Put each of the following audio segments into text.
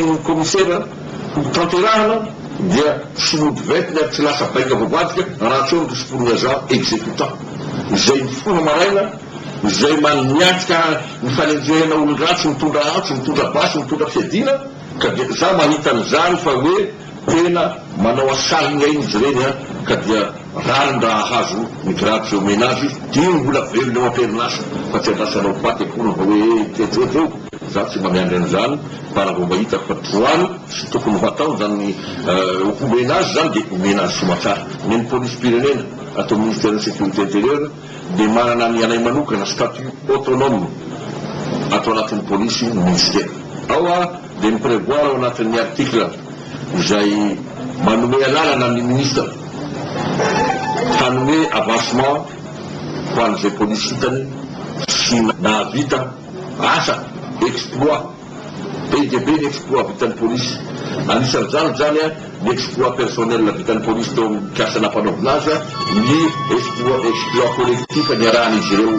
ny komisera tanterahana dia solody vetina tsy lasa baika vavadika raha tsy ohatra siporina za exécutant izay mifono maraina izay maniatika ny fanenjehana olon-dratsy mitondra antso mitondra basy mitondra fiadina ka dia za mahita an'izany fa hoe tena manao asarina iny izy reny ka dia rariny-draha hazo ny grady zay omena azy dia mbola velona eo am-perinasa fa tsy andrasanao paty akory fa hoe teteoteo za tsy mamiandry an'izany para vao mahita fa troany sy tokony fatao zany omena azy zany dia omena azy somatsara ny polisy pirenena atao ministère de sécurité intérieure dia manana ny anay manokana statut autonome atao anatin'ny polisy ny ministère ao dia miprevoir ao anatin'ny article izay manome alalana amin'ny ministre hanome avancement ho an'izay polisy hitany sy nahavita asa exploit be dia be ny exploit vitan'ny polisy anisan'izany zany ny exploit personnel vitan'ny polisy teo amin'ny kasana mpanaovina azy ny exploit collectif niarahan'izy ireo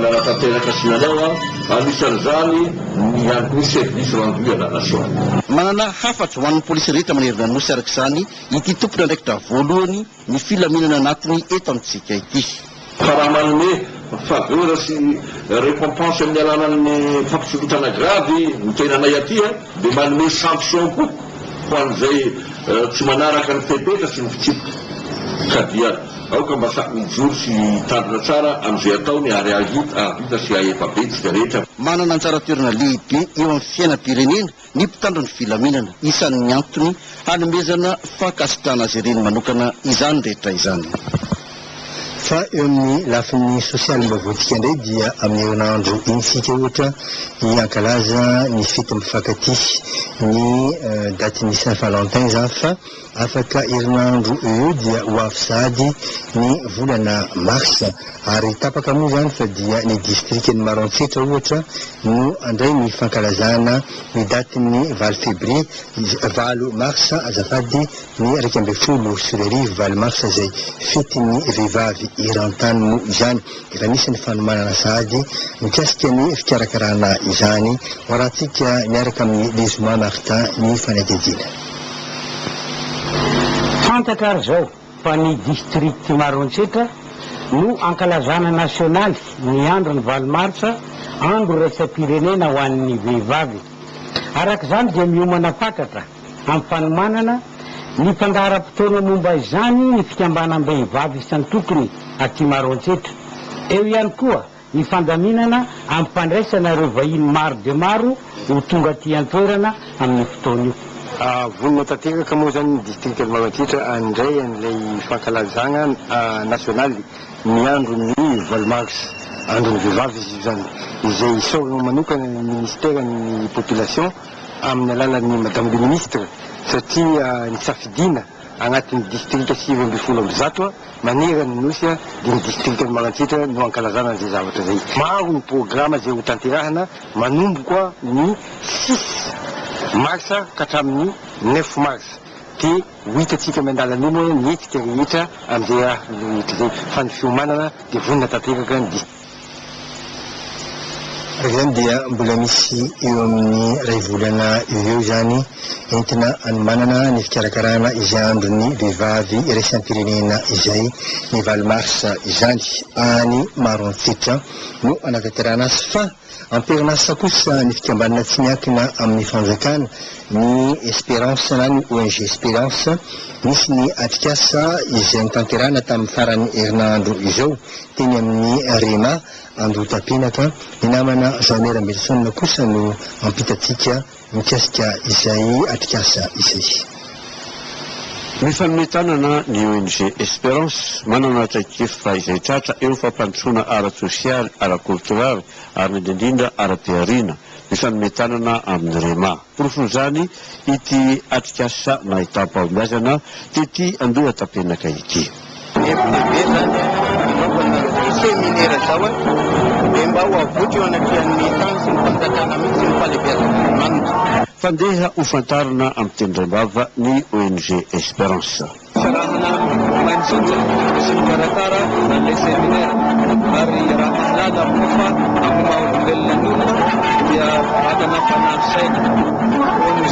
nanatanteraka sinanao anisan'izany ny any service rendu à la nation. Manana hafatry ho an'ny polisy rehetra manerina nosy araka izany ity tompona ndraikitra voalohany ny filaminana anatiny eto amintsika ity. Fa raha manome faveur sy récompense amin'ny alalan'ny fampisolotana gravy ny tenanay aty dia manome sanction koa ho an'izay tsy manaraka ny fepetra sy ny fitsipoka ka dia aoka mba samy mijoro sy tandrina tsara amin'izay ataony ary ahavita sy ahefa-betsika rehetra. Manana anjara toerana lehibe eo amin'ny fiainam-pirenena ny mpitandro ny filaminana isan'ny antony hanomezana fakasitana azy ireny manokana izany rehetra izany. Fa eo amin'ny lafiny sosialy mba voatika indray dia amin'ny herinandro iny sika ohatra hiankalaza ny fety mifankaty ny daty misy ny Valentin zany fa afaka herinandro eo dia ho avy sady ny volana mars ary tapaka moa zany fa dia ny distriktin'ny Maroantsetra ohatra no andray ny fankalazana ny daty ny 20 février 20 mars azafady ny 12 mars zay fety ny vehivavy iran-tany moa izany efa misy ny fanomanana sady mikasika ny fikarakarana izany horantsika miaraka amin'ny Lesoma Martin ny fanadidina. Fantatra ary zao fa ny district Maroantsetra no ankalazana nasionaly ny andro ny 20 marsa andro raisam-pirenena ho an'ny vehivavy. Arak'izany dia miomana fantatra amin'ny fanomanana ny mpandaharam-potoana momba izany ny fikambanam-behivavy isan'ny tokony aty Maroantsetra. Eo ihany koa ny fandaminana amin'ny fandraisana ireo vahiny maro dia maro ho tonga aty an-toerana amin'ny fotoana io. Vonona tanteraka moa zany ny district Maroantsetra andray an'ilay fankalazana nasionaly ny andro ny 20 mars andro ny vehivavy izy zany izay isorana manokana ny ministère ny population amin'ny alalan'ny madame le ministre satria ny safidina agnatin'ny district 7 manerana ny nosy dia ny district Maroantsetra no ankalazana an'izay zavatra zay. Maro ny programme zay ho tanterahana manomboka ny 6 mars ka hatramin'ny 9 mars dia ho hitatsika mandalana io moa ny hetsika rehetra amin'izay raha rehetra zay fa ny fiomanana dia vonona tanteraka ny district. Zany dia mbola misy eo amin'ny ray volana eo zany entina anomanana ny fikarakarana izay andro ny vehivavy iraisam-pirenena izay ny 20 mars izany any Maroantsetra no anatanterahana azy fa amperinasa kosa ny fikambanana tsy miankina amin'ny fanjakana ny Espérance na ny ONG Espérance misy ny atrikasa izay nitanterahana tamin'ny farany herinandro izao teny amin'ny Rema Andotapinaka ny namana Jean-Mère Melson kosa no ampitatsika mikasika izay atrikasa izay. Mifanometanana ny ONG Espérance manana traikefa izay tratra eo fampandrosoana ara-sosialy, ara-kulturaly ary indrindra ara-piarina mifanometanana amin'ny Rema. Porofon'izany ity atrikasa na itam-pahombiazana tety Andotapinaka ity. Seminera zao dia mba ho avotra eo anatrian'ny tany sy ny fanjakana mihitsy ny falebiazana. Fandeha ho fantarina amin'ny tendrem-bava ny ONG Espérance. Sarahana maintsinja sy mikarakara n'ilay seminera ary raha mahalala kofa amin'ny maha olombelona ny olona dia adana fanahy saina. Ony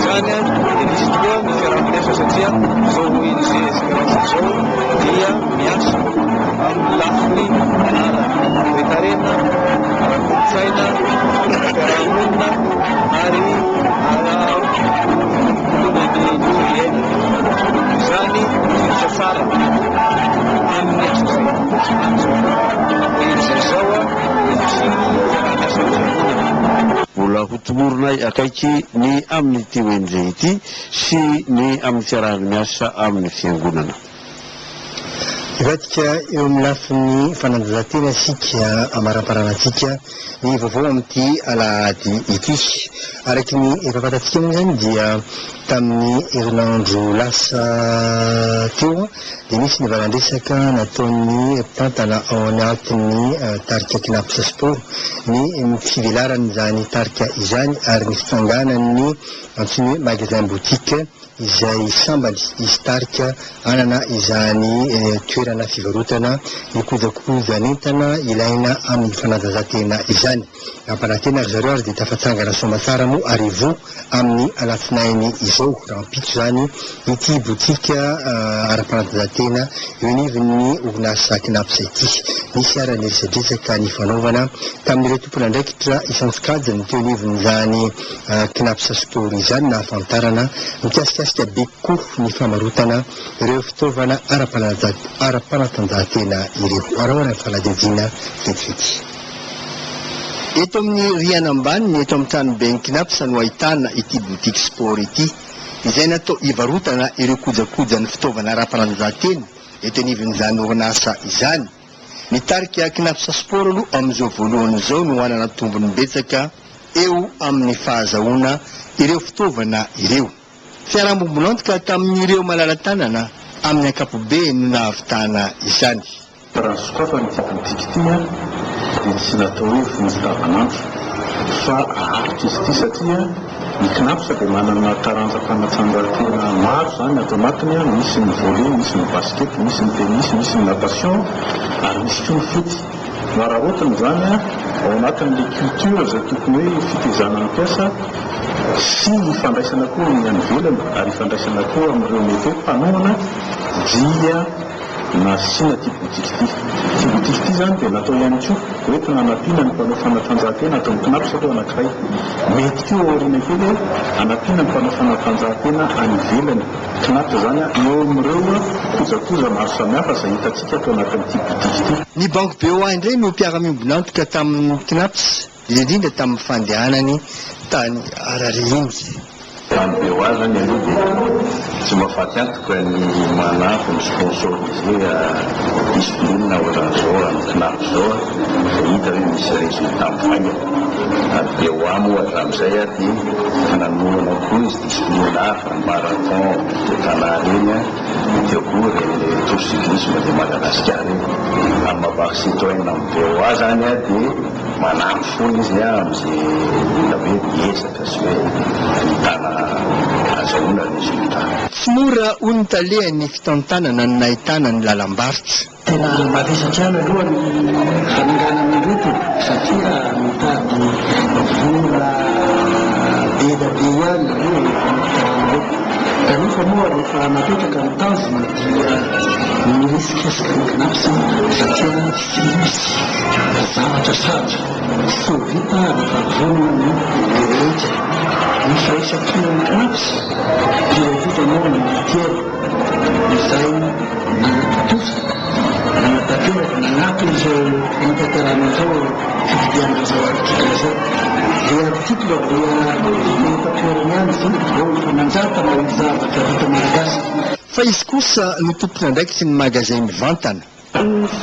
tsimorona akaiky ny amin'ny ty ONG ity sy ny amin'ny fiaraha-miasa amin'ny fiangonana. Ivatika eo amin'ny lafiny fananjahantena sika amaraparanantsika ny vaovao amin'ity alahady ity. Araky ny efa fantatsika moa zany dia tamin'ny herinandro lasa teo dia misy ny valan-dresaka nataon'ny mpitantana ao anatin'ny tarika Kinaps Sport ny fivelaran'ny izany tarika izany ary ny fitsanganan'ny antsoina hoe magasin boutique izay sambany izy tarika anana izany toerana fivarotana ny kojakojan'entana ilaina amin'ny fananjahantena izany. Ampanantena ry zareo ary dia tafatsangana soamatsara moa arivo amin'ny alatsinainy izao raha ampitso zany ity botika ara-pananjahantena eo anivon'ny orinasa Kinaps ity. Misy ara niresadresaka ny fanaovana tamin'ireo tompona andraikitra isantsokajany teo anivon'izany Kinaps Sport izany na afantarana mikasikasika be kokoa ny famarotana ireo fitaovana ara-panatanjahantena ireo. Arahoana ny faladihadiana vetivety. Eto amin'ny riana ambany eto amin'ny tranoben'ny Kinaps no ahitana ity boutique sport ity izay natao ivarotana ireo kojakoja ny fitaovana ara-panatanjahantena eto anivon'izany orinasa izany. Ny tarika Kinaps Sport aloha amin'izao voalohany izao no hanana tombony betsaka eo amin'ny fahazahoana ireo fitaovana ireo. Fiaraham-bombonantoka tamin'ireo malala-tanana amin'ny ankapobeny no nahavitana izany. Raha sokafany ity boutique ity dia tsy natao hoe vonjy-davanandro fa aharitra izy ity satria ny Kinaps dia manana taranja fanatanjahantena maro zany ato anatiny. Misy ny volley, misy ny basket, misy ny tennis, misy ny natation ary misy koa ny foot. Raha ohatra zany ao anatin'ilay culture izay tokony hoe fitaizana ny mpiasa sy ifandraisana koa ny any ivelany ary ifandraisana koa amin'ireo mety hoe mpanohana dia nasiana ty boutique ity. Ty boutique ity zany dia natao ihany koa hoentina anampiana ny mpanao fanatanjahantena atao ny Kinaps atao anankiray. Mety koa aoriana kely anampiana ny mpanao fanatanjahantena any ivelany. Kinaps zany eo amin'ireo kojakoja maro samihafa izay hitantsika atao anatin'ity boutique ity. Ny banque BOA indray no mpiara-miombonantoka tamin'ny Kinaps indrindra tamin'ny fandehanany tany Ararengy. Tany BOA zany aloha dia tsy mahafaty antoka ny manafo ny sponsorisé discipline ohatran'izao amin'ny Kinaps zao dia hita hoe misy résultat mivaingana. Ary BOA moa hatramin'izay dia nanohana koa izy discipline hafa ny marathon tana reny dia koa reny tour cyclisme de Madagasikara eny. Amin'ny maha citoyen amin'ny BOA zany dia manampy foana izy amin'izay hita hoe miezaka sy hoe hitana azahoana résultat. Tsy mora hono talehan'ny fitantanana ny nahitana ny lalam-barotra. Tena mavesatra aloha ny fananganana loto satria mitady vola be da be ihany aloha kanefa moa rehefa napetraka ny tanjona dia miresikesika ny Kinaps satria tsy misy zavatra sarotra tsy ho vita rehefa vonona ny rehetra. Misy resaky ny Kinaps dia vitanao ny matiera izay nanatotosa nanatanteraka nanato izao fanatanterana izao fividiana izao artikla zao. Dia artikla dia papierany ihany zany vao fananjata na ny zavatra vita malagasy. Fa izy kosa no tompona andraikitry ny magazay mivantana.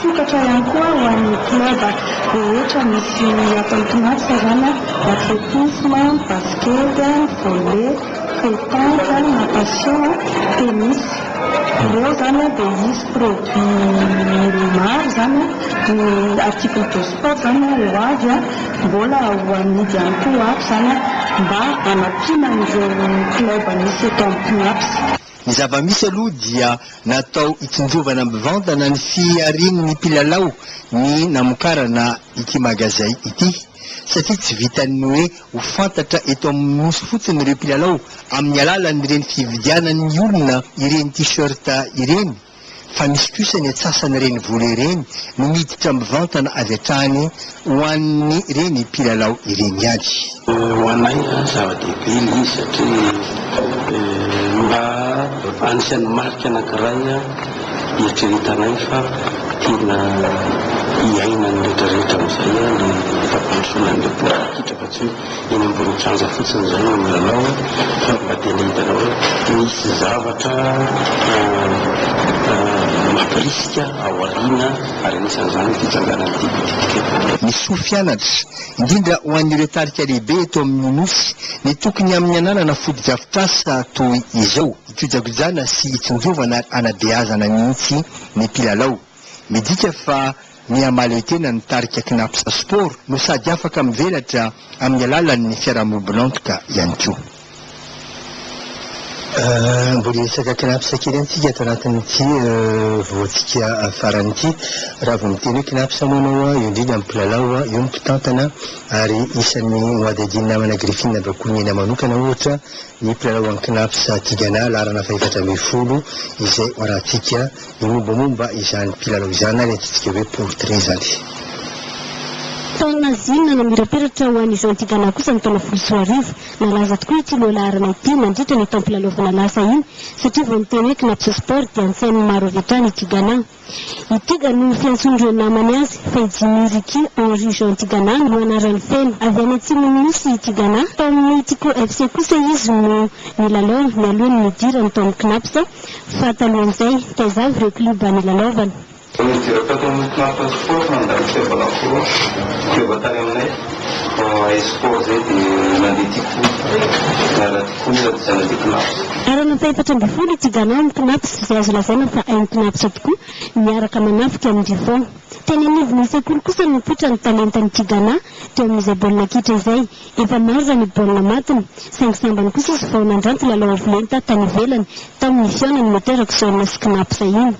Sokatra ihany koa ho an'ny club rehetra misy ato amin'ny Kinaps zany athlétisme, basket, volley, pétanque, natation, tennis. Ireo zany dia misy produit maro zany ny article de sport zany eo avy mbola ho amidy ihany koa avy zany mba hanampiana ireo club misy eto amin'ny Kinaps. Ny zava-misy aloha dia natao hitsinjovana mivantana ny fiarin'ny mpilalao ny namokarana ity magazay ity satria tsy vitany hoe ho fantatra eto amin'ny nosy fotsiny ireo mpilalao amin'ny alalan'ireny fividianany olona ireny t-shirt ireny fa misy kosa ny atsasany ireny vola ireny no miditra mivantana avy hatrany ho an'ny ireny mpilalao ireny ihany. Ho anay zava-dehibe izy satria mba anisan'ny marika anankiray hieritanay fa tena iaina ny rehetrarehetra amin'izay ny fampandrosoana an'ilay baolina kitra fa tsy hoe eny ambony tranja fotsiny zay no milalao fa mba tena hitanao hoe misy zavatra mampirisika ao aoriana ary anisan'izany fitsanganan'ny politika. Ny sofianatra indrindra ho an'ireo tarika lehibe eto amin'ny nosy ny tokony amin'ny ananana foto-drafitrasa toy izao ikojakojana sy itsonjovana anabeazana mihitsy ny mpilalao. Midika fa ny amale tena ny tarika knapsa sport no sady afaka mivelatra amin'ny alalan'ny fiarahamonibonantoka ihany koa. Mbola resaka knapsa kely antsika ato anatin'ity voantsika faran'ity raha vao miteny hoe knapsa manao eo indrindra amin'ny mpilalao eo mpitantana ary isan'ny hoadadiny namana Griffin Bakouniana manokana ohatra ny mpilalao amin'ny knapsa Tigana larana fa 420 izay hoarahantsika ny mombamomba izany mpilalao izany ary antsika hoe portrait zany. Taona zinona namirapiratra ho an'izao Tigana kosa ny taona 2010 nalaza tokoa ity lohalarana ity nandritra ny tampilalaovana lasa iny satria vao miteny hoe knapsa sport dia an-tsain'ny maro avy hatrany Tigana. Itiga no fiantsondreo namany azy fa Ijimiriky Henri Jean Tigana no anaran'ny feno avy any atsimony misy Tigana. Tao amin'ny Tico FC kosa izy no nilalao mialohan'ny midira ny taon'ny knapsa fa talohan'izay taizavy ireo kluba nilalaovana. Nidirapeto amin'ny knapsa sport nandalo fiavalaforo fiavatany aminay esport zay dia nandeha Tico nara Tico zana dia knapsa. Arana faefatra amby folo Tigana amin'ny knapsa izay azo lazaina fa hainy knapsa tokoa miaraka manafika amin'ny Rivon. Teny anivon'ny sekoly kosa no mipoitra ny talentany Tigana teo amin'izay baolina kitra izay efa maro raha ny baolina matiny saingy sambany kosa izy vao nandranty lalao avolenta tany ivelany tamin'ny fiona ny moterako saolina sy knapsa iny.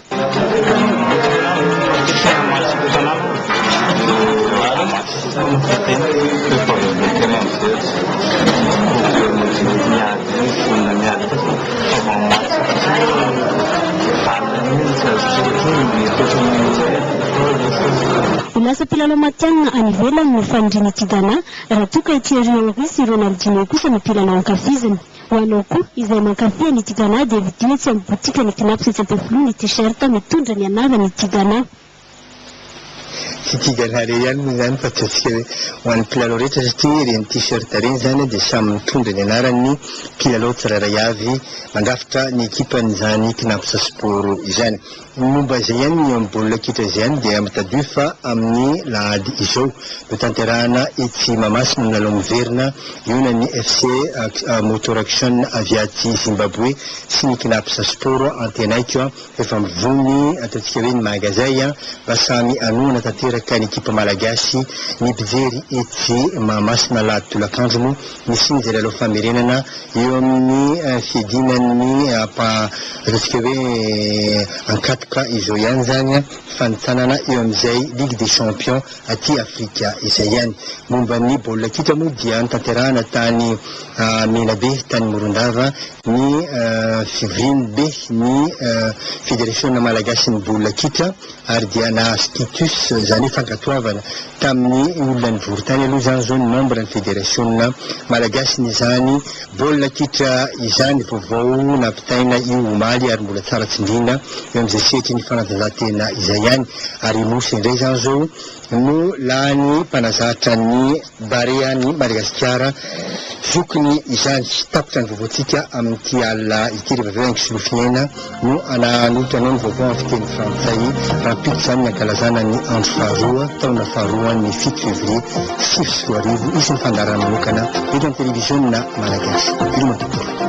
Lasa mpilalao matianina any ivelany no fanindriny Tigana raha toka Thierry Henry sy Ronaldinho kosa ny mpilalao ankafiziny. Ho anao koa izay mankafia ny Tigana dia vidiana etsy amin'ny botika ny knapsa tsy ampefolo ny t-shirt mitondra ny anarany Tigana. Tsy Tigana re ihany moa zany fa ataontsika hoe ho an'ny mpilalao rehetra satria ireny t-shirt reny zany dia samy mitondra ny anarany mpilalao tsirairay avy mandrafitra ny ekipan'izany knapsa sport izany. Momba izay ihany ny amin'ny baolina kitra izay ihany dia mitadio fa amin'ny lahady izao no tanterahana etsy Mamasina ny lalao miverina io ny FC Motor Action Aviaty Zimbabwe sy ny knapsa sport antenaiko efa mivony ataontsika hoe ny magazay mba samy anoana tanteraka ny ekipa malagasy ny mpijery etsy Mamasina lahady tolakandrono misy ny zay lalao famerenana eo amin'ny fiedinan'ny ataontsika hoe ankatoka izao ihany zany fanitsanana eo amin'izay Ligue des Champions aty Afrika izay ihany. Momba ny baolina kitra moa dia nitanterahana tany Menabe tany Morondava ny fivriny-be ny fédération malagasy ny baolina kitra ary dia nahazo titus zany fankatoavana tamin'ny olona ny vorotany aloha zany zao ny membre ny fédération malagasy n'izany baolina kitra izany vaovao nampitaina io omaly ary mbola tsara tsindrina eo amin'izay setry ny fanatanjahantena izay ihany ary mosy indray zany zao no lany mpanazatra ny Barea-ny Madagasikara zokiny izany tapotra ny vaovaontsika amin'ity alina ity rehefa avy eo angisolofiaina no ananolotra anao ny vaovao amin'ny fiteny frantsay rampito izany ny ankalazana ny andro faharoa taona faharoa ny 7 février 2024 izy ny fandarana manokana eto amin'ny télévision malagasy.